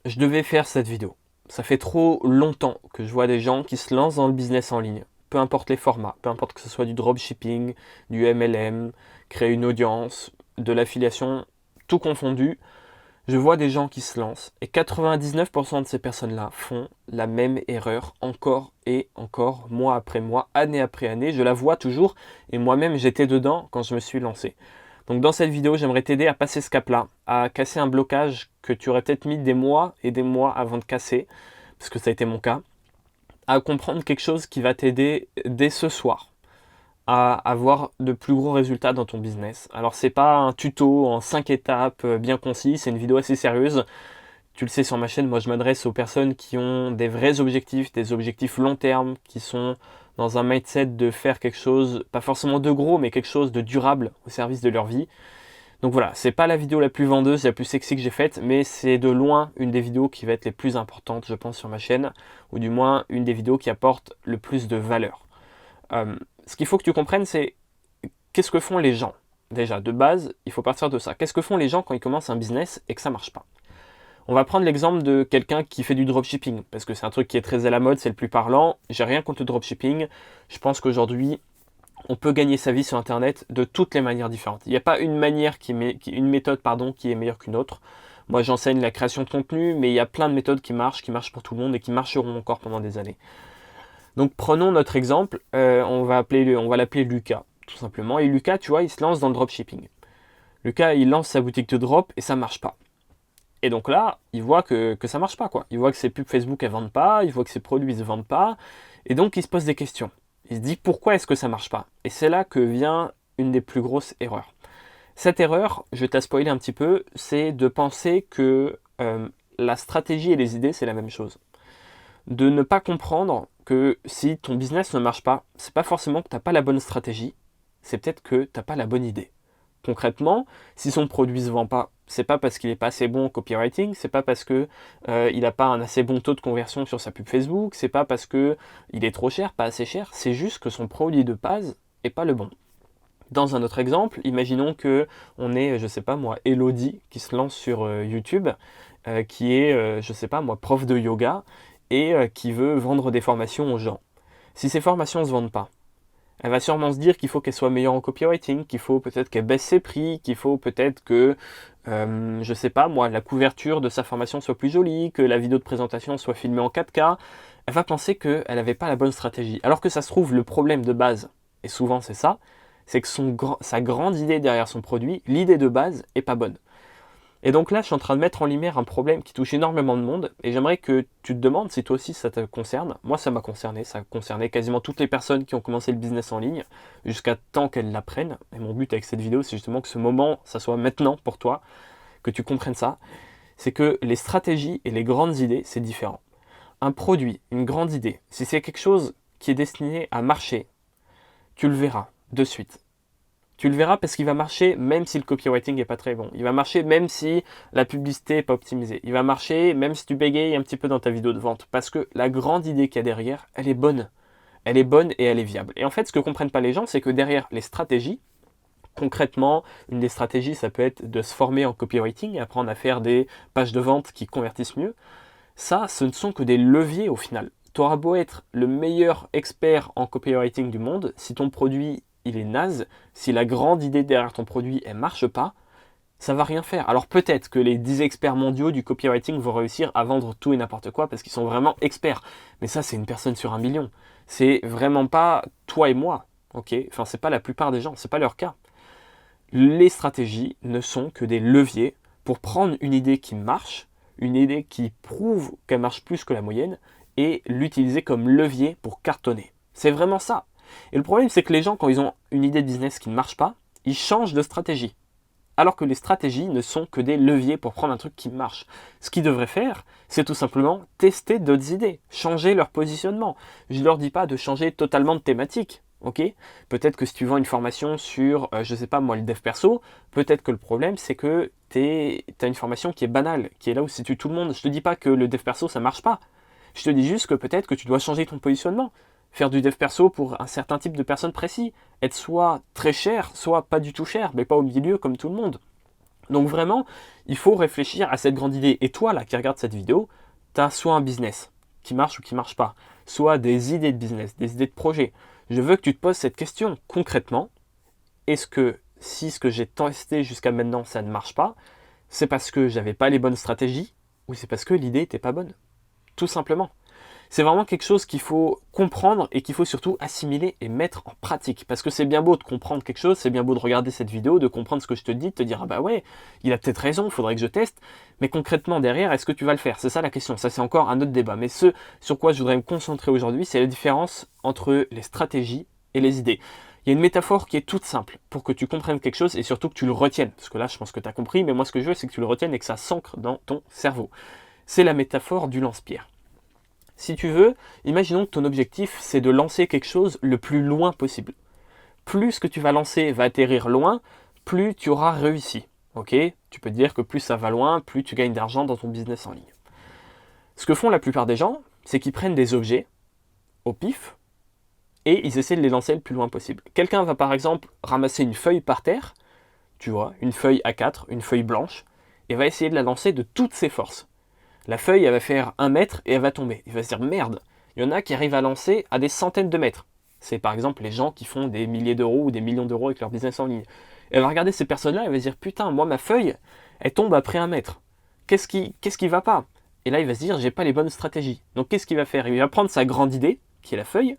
Je devais faire cette vidéo. Ça fait trop longtemps que je vois des gens qui se lancent dans le business en ligne. Peu importe les formats, peu importe que ce soit du dropshipping, du MLM, créer une audience, de l'affiliation, tout confondu. Je vois des gens qui se lancent et 99% de ces personnes-là font la même erreur encore et encore, mois après mois, année après année. Je la vois toujours et moi-même j'étais dedans quand je me suis lancé. Donc dans cette vidéo, j'aimerais t'aider à passer ce cap-là, à casser un blocage que tu aurais peut-être mis des mois et des mois avant de casser, parce que ça a été mon cas, à comprendre quelque chose qui va t'aider dès ce soir à avoir de plus gros résultats dans ton business. Alors c'est pas un tuto en 5 étapes bien concis, c'est une vidéo assez sérieuse. Tu le sais sur ma chaîne, moi je m'adresse aux personnes qui ont des vrais objectifs, des objectifs long terme, qui sont dans un mindset de faire quelque chose, pas forcément de gros, mais quelque chose de durable au service de leur vie. Donc voilà, c'est pas la vidéo la plus vendeuse, la plus sexy que j'ai faite, mais c'est de loin une des vidéos qui va être les plus importantes, je pense, sur ma chaîne, ou du moins une des vidéos qui apporte le plus de valeur. Euh, Ce qu'il faut que tu comprennes, c'est qu'est-ce que font les gens. Déjà, de base, il faut partir de ça. Qu'est-ce que font les gens quand ils commencent un business et que ça marche pas? On va prendre l'exemple de quelqu'un qui fait du dropshipping, parce que c'est un truc qui est très à la mode, c'est le plus parlant. J'ai rien contre le dropshipping. Je pense qu'aujourd'hui, on peut gagner sa vie sur Internet de toutes les manières différentes. Il n'y a pas une manière une méthode qui est meilleure qu'une autre. Moi, j'enseigne la création de contenu, mais il y a plein de méthodes qui marchent pour tout le monde et qui marcheront encore pendant des années. Donc, prenons notre exemple. On va l'appeler Lucas, tout simplement. Et Lucas, tu vois, il se lance dans le dropshipping. Lucas, il lance sa boutique de drop et ça marche pas. Et donc là, il voit que ça marche pas, quoi. Il voit que ses pubs Facebook, elles vendent pas, il voit que ses produits ne vendent pas, et donc il se pose des questions. Il se dit pourquoi est-ce que ça marche pas? Et c'est là que vient une des plus grosses erreurs. Cette erreur, je vais te la spoiler un petit peu, c'est de penser que la stratégie et les idées, c'est la même chose. De ne pas comprendre que si ton business ne marche pas, c'est pas forcément que tu n'as pas la bonne stratégie, c'est peut-être que tu n'as pas la bonne idée. Concrètement, si son produit ne se vend pas, c'est pas parce qu'il n'est pas assez bon en copywriting, c'est pas parce que il n'a pas un assez bon taux de conversion sur sa pub Facebook, c'est pas parce que il est trop cher, pas assez cher, c'est juste que son produit de base est pas le bon. Dans un autre exemple, imaginons que on est, je sais pas moi, Elodie qui se lance sur YouTube, qui est, je sais pas moi, prof de yoga et qui veut vendre des formations aux gens. Si ces formations ne se vendent pas, elle va sûrement se dire qu'il faut qu'elle soit meilleure en copywriting, qu'il faut peut-être qu'elle baisse ses prix, qu'il faut peut-être que, je sais pas moi, la couverture de sa formation soit plus jolie, que la vidéo de présentation soit filmée en 4K. Elle va penser qu'elle n'avait pas la bonne stratégie. Alors que ça se trouve, le problème de base, et souvent c'est ça, c'est que sa grande idée derrière son produit, l'idée de base, est pas bonne. Et donc là, je suis en train de mettre en lumière un problème qui touche énormément de monde et j'aimerais que tu te demandes si toi aussi ça te concerne. Moi, ça m'a concerné, ça a concerné quasiment toutes les personnes qui ont commencé le business en ligne jusqu'à temps qu'elles l'apprennent. Et mon but avec cette vidéo, c'est justement que ce moment, ça soit maintenant pour toi, que tu comprennes ça. C'est que les stratégies et les grandes idées, c'est différent. Un produit, une grande idée, si c'est quelque chose qui est destiné à marcher, tu le verras de suite. Tu le verras parce qu'il va marcher même si le copywriting n'est pas très bon. Il va marcher même si la publicité n'est pas optimisée. Il va marcher même si tu bégayes un petit peu dans ta vidéo de vente. Parce que la grande idée qu'il y a derrière, elle est bonne. Elle est bonne et elle est viable. Et en fait, ce que ne comprennent pas les gens, c'est que derrière les stratégies, concrètement, une des stratégies, ça peut être de se former en copywriting et apprendre à faire des pages de vente qui convertissent mieux. Ça, ce ne sont que des leviers au final. Tu auras beau être le meilleur expert en copywriting du monde, si ton produit il est naze, si la grande idée derrière ton produit elle marche pas, ça va rien faire. Alors peut-être que les 10 experts mondiaux du copywriting vont réussir à vendre tout et n'importe quoi parce qu'ils sont vraiment experts. Mais ça c'est une personne sur un million. C'est vraiment pas toi et moi, ok? Enfin c'est pas la plupart des gens, c'est pas leur cas. Les stratégies ne sont que des leviers pour prendre une idée qui marche, une idée qui prouve qu'elle marche plus que la moyenne et l'utiliser comme levier pour cartonner. C'est vraiment ça. Et le problème, c'est que les gens, quand ils ont une idée de business qui ne marche pas, ils changent de stratégie. Alors que les stratégies ne sont que des leviers pour prendre un truc qui marche. Ce qu'ils devraient faire, c'est tout simplement tester d'autres idées, changer leur positionnement. Je ne leur dis pas de changer totalement de thématique. Ok? Peut-être que si tu vends une formation sur, je ne sais pas moi, le dev perso, peut-être que le problème, c'est que tu as une formation qui est banale, qui est là où situe tout le monde. Je ne te dis pas que le dev perso, ça ne marche pas. Je te dis juste que peut-être que tu dois changer ton positionnement. Faire du dev perso pour un certain type de personnes précis. Être soit très cher, soit pas du tout cher, mais pas au milieu comme tout le monde. Donc vraiment, il faut réfléchir à cette grande idée. Et toi, là, qui regarde cette vidéo, tu as soit un business qui marche ou qui ne marche pas, soit des idées de business, des idées de projet. Je veux que tu te poses cette question concrètement. Est-ce que si ce que j'ai testé jusqu'à maintenant, ça ne marche pas, c'est parce que j'avais pas les bonnes stratégies ou c'est parce que l'idée n'était pas bonne? Tout simplement. C'est vraiment quelque chose qu'il faut comprendre et qu'il faut surtout assimiler et mettre en pratique. Parce que c'est bien beau de comprendre quelque chose, c'est bien beau de regarder cette vidéo, de comprendre ce que je te dis, de te dire ah bah ouais, il a peut-être raison, il faudrait que je teste. Mais concrètement derrière, est-ce que tu vas le faire? C'est ça la question. Ça c'est encore un autre débat. Mais ce sur quoi je voudrais me concentrer aujourd'hui, c'est la différence entre les stratégies et les idées. Il y a une métaphore qui est toute simple pour que tu comprennes quelque chose et surtout que tu le retiennes. Parce que là, je pense que tu as compris, mais moi ce que je veux, c'est que tu le retiennes et que ça s'ancre dans ton cerveau. C'est la métaphore du lance-pierre. Si tu veux, imaginons que ton objectif, c'est de lancer quelque chose le plus loin possible. Plus ce que tu vas lancer va atterrir loin, plus tu auras réussi. Ok? Tu peux te dire que plus ça va loin, plus tu gagnes d'argent dans ton business en ligne. Ce que font la plupart des gens, c'est qu'ils prennent des objets au pif et ils essaient de les lancer le plus loin possible. Quelqu'un va par exemple ramasser une feuille par terre, tu vois, une feuille A4, une feuille blanche, et va essayer de la lancer de toutes ses forces. La feuille, elle va faire 1 mètre et elle va tomber. Il va se dire merde, il y en a qui arrivent à lancer à des centaines de mètres. C'est par exemple les gens qui font des milliers d'euros ou des millions d'euros avec leur business en ligne. Elle va regarder ces personnes-là et elle va se dire putain, moi ma feuille, elle tombe après 1 mètre. Qu'est-ce qui va pas? Et là il va se dire j'ai pas les bonnes stratégies. Donc qu'est-ce qu'il va faire? Il va prendre sa grande idée, qui est la feuille,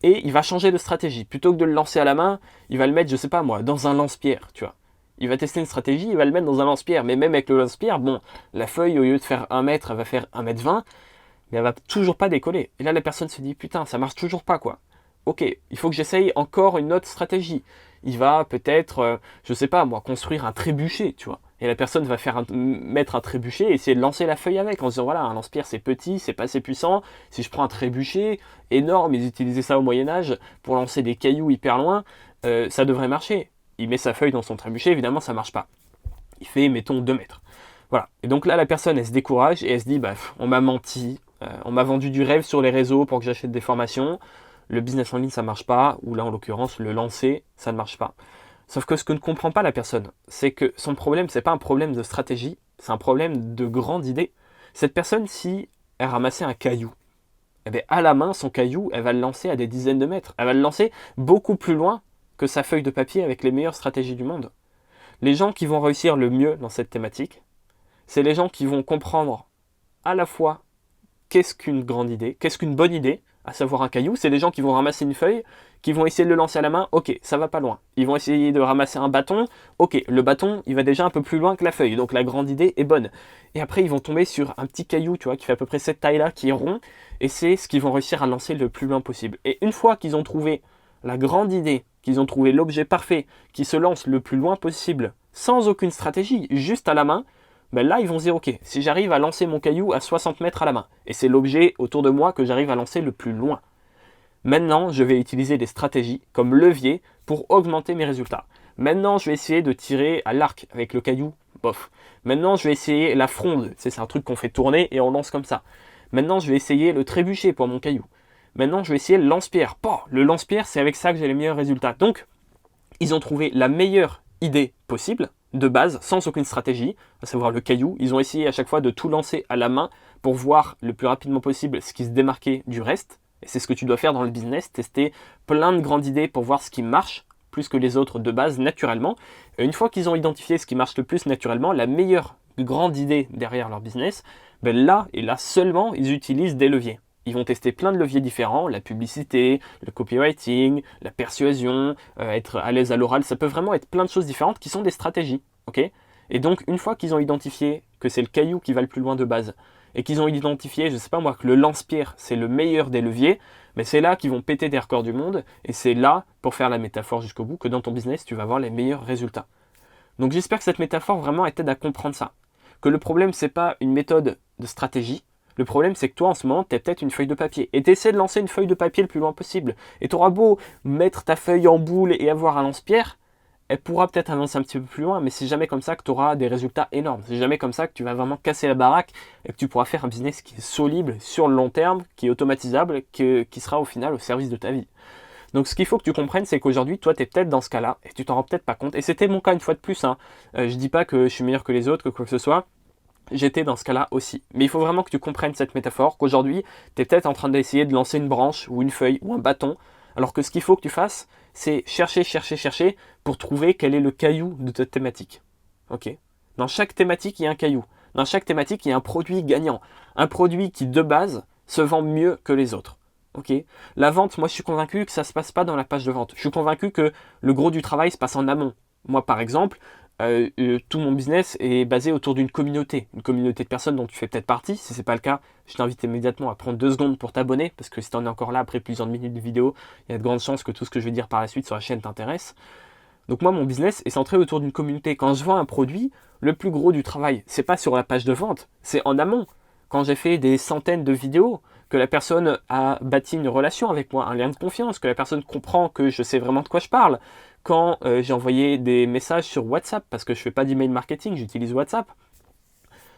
et il va changer de stratégie. Plutôt que de le lancer à la main, il va le mettre, je sais pas moi, dans un lance-pierre, tu vois. Il va tester une stratégie, il va le mettre dans un lance-pierre. Mais même avec le lance-pierre, bon, la feuille, au lieu de faire 1 mètre, elle va faire 1,20 m, mais elle va toujours pas décoller. Et là, la personne se dit, putain, ça marche toujours pas, quoi. Ok, il faut que j'essaye encore une autre stratégie. Il va peut-être, je sais pas moi, construire un trébuchet, tu vois. Et la personne va mettre un trébuchet et essayer de lancer la feuille avec en se disant voilà, un lance-pierre c'est petit, c'est pas assez puissant. Si je prends un trébuchet énorme, ils utilisaient ça au Moyen-Âge pour lancer des cailloux hyper loin, ça devrait marcher. Il met sa feuille dans son trébuchet, évidemment ça marche pas. Il fait, mettons, 2 mètres. Voilà. Et donc là, la personne, elle se décourage et elle se dit bah, on m'a menti, on m'a vendu du rêve sur les réseaux pour que j'achète des formations. Le business en ligne, ça marche pas, ou là, en l'occurrence, le lancer, ça ne marche pas. Sauf que ce que ne comprend pas la personne, c'est que son problème, c'est pas un problème de stratégie, c'est un problème de grande idée. Cette personne, si elle ramassait un caillou, eh bien, à la main, son caillou, elle va le lancer à des dizaines de mètres. Elle va le lancer beaucoup plus loin que sa feuille de papier avec les meilleures stratégies du monde. Les gens qui vont réussir le mieux dans cette thématique, c'est les gens qui vont comprendre à la fois qu'est-ce qu'une grande idée, qu'est-ce qu'une bonne idée, à savoir un caillou. C'est les gens qui vont ramasser une feuille, qui vont essayer de le lancer à la main, ok, ça va pas loin. Ils vont essayer de ramasser un bâton, ok, le bâton, il va déjà un peu plus loin que la feuille, donc la grande idée est bonne. Et après, ils vont tomber sur un petit caillou, tu vois, qui fait à peu près cette taille-là, qui est rond, et c'est ce qu'ils vont réussir à lancer le plus loin possible. Et une fois qu'ils ont trouvé la grande idée, qu'ils ont trouvé l'objet parfait, qui se lance le plus loin possible, sans aucune stratégie, juste à la main, ben là, ils vont se dire, ok, si j'arrive à lancer mon caillou à 60 mètres à la main, et c'est l'objet autour de moi que j'arrive à lancer le plus loin. Maintenant, je vais utiliser des stratégies comme levier pour augmenter mes résultats. Maintenant, je vais essayer de tirer à l'arc avec le caillou, bof. Maintenant, je vais essayer la fronde, c'est un truc qu'on fait tourner et on lance comme ça. Maintenant, je vais essayer le trébuchet pour mon caillou. Maintenant, je vais essayer le lance-pierre. Le lance-pierre, c'est avec ça que j'ai les meilleurs résultats. Donc, ils ont trouvé la meilleure idée possible, de base, sans aucune stratégie, à savoir le caillou. Ils ont essayé à chaque fois de tout lancer à la main pour voir le plus rapidement possible ce qui se démarquait du reste. Et c'est ce que tu dois faire dans le business, tester plein de grandes idées pour voir ce qui marche plus que les autres de base naturellement. Et une fois qu'ils ont identifié ce qui marche le plus naturellement, la meilleure grande idée derrière leur business, ben là et là seulement, ils utilisent des leviers. Ils vont tester plein de leviers différents, la publicité, le copywriting, la persuasion, être à l'aise à l'oral, ça peut vraiment être plein de choses différentes qui sont des stratégies. Okay, et donc une fois qu'ils ont identifié que c'est le caillou qui va le plus loin de base, et qu'ils ont identifié, je ne sais pas moi, que le lance-pierre c'est le meilleur des leviers, mais c'est là qu'ils vont péter des records du monde, et c'est là, pour faire la métaphore jusqu'au bout, que dans ton business tu vas avoir les meilleurs résultats. Donc j'espère que cette métaphore vraiment t'aide à comprendre ça. Que le problème c'est pas une méthode de stratégie, le problème c'est que toi en ce moment tu as peut-être une feuille de papier, et tu essaies de lancer une feuille de papier le plus loin possible, et tu auras beau mettre ta feuille en boule et avoir un lance-pierre, elle pourra peut-être avancer un petit peu plus loin, mais c'est jamais comme ça que tu auras des résultats énormes. C'est jamais comme ça que tu vas vraiment casser la baraque et que tu pourras faire un business qui est solide sur le long terme, qui est automatisable, qui sera au final au service de ta vie. Donc ce qu'il faut que tu comprennes, c'est qu'aujourd'hui, toi, tu es peut-être dans ce cas-là et tu t'en rends peut-être pas compte. Et c'était mon cas une fois de plus, hein. Je dis pas que je suis meilleur que les autres, que quoi que ce soit. J'étais dans ce cas-là aussi. Mais il faut vraiment que tu comprennes cette métaphore, qu'aujourd'hui, tu es peut-être en train d'essayer de lancer une branche ou une feuille ou un bâton, alors que ce qu'il faut que tu fasses, c'est chercher, chercher, chercher pour trouver quel est le caillou de ta thématique. Ok. Dans chaque thématique, il y a un caillou. Dans chaque thématique, il y a un produit gagnant. Un produit qui, de base, se vend mieux que les autres. Ok. La vente, moi, je suis convaincu que ça ne se passe pas dans la page de vente. Je suis convaincu que le gros du travail se passe en amont. Moi, par exemple, tout mon business est basé autour d'une communauté de personnes dont tu fais peut-être partie. Si ce n'est pas le cas, je t'invite immédiatement à prendre 2 secondes pour t'abonner, parce que si tu en es encore là après plusieurs minutes de vidéo, il y a de grandes chances que tout ce que je vais dire par la suite sur la chaîne t'intéresse. Donc moi, mon business est centré autour d'une communauté. Quand je vends un produit, le plus gros du travail, c'est pas sur la page de vente, c'est en amont. Quand j'ai fait des centaines de vidéos, que la personne a bâti une relation avec moi, un lien de confiance, que la personne comprend que je sais vraiment de quoi je parle. Quand j'ai envoyé des messages sur WhatsApp, parce que je ne fais pas d'email marketing, j'utilise WhatsApp.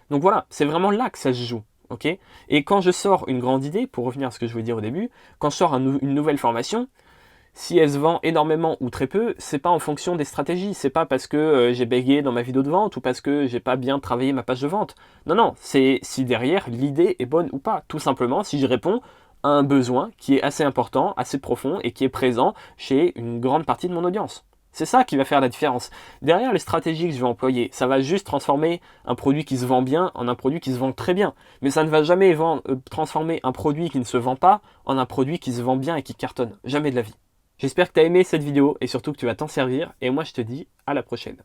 Donc voilà, c'est vraiment là que ça se joue. Okay. Et quand je sors une grande idée, pour revenir à ce que je voulais dire au début, quand je sors une nouvelle formation, si elle se vend énormément ou très peu, c'est pas en fonction des stratégies, c'est pas parce que j'ai bégayé dans ma vidéo de vente ou parce que j'ai pas bien travaillé ma page de vente. Non, non, c'est si derrière l'idée est bonne ou pas. Tout simplement si je réponds à un besoin qui est assez important, assez profond et qui est présent chez une grande partie de mon audience. C'est ça qui va faire la différence. Derrière les stratégies que je vais employer, ça va juste transformer un produit qui se vend bien en un produit qui se vend très bien. Mais ça ne va jamais transformer un produit qui ne se vend pas en un produit qui se vend bien et qui cartonne. Jamais de la vie. J'espère que tu as aimé cette vidéo et surtout que tu vas t'en servir. Et moi, je te dis à la prochaine.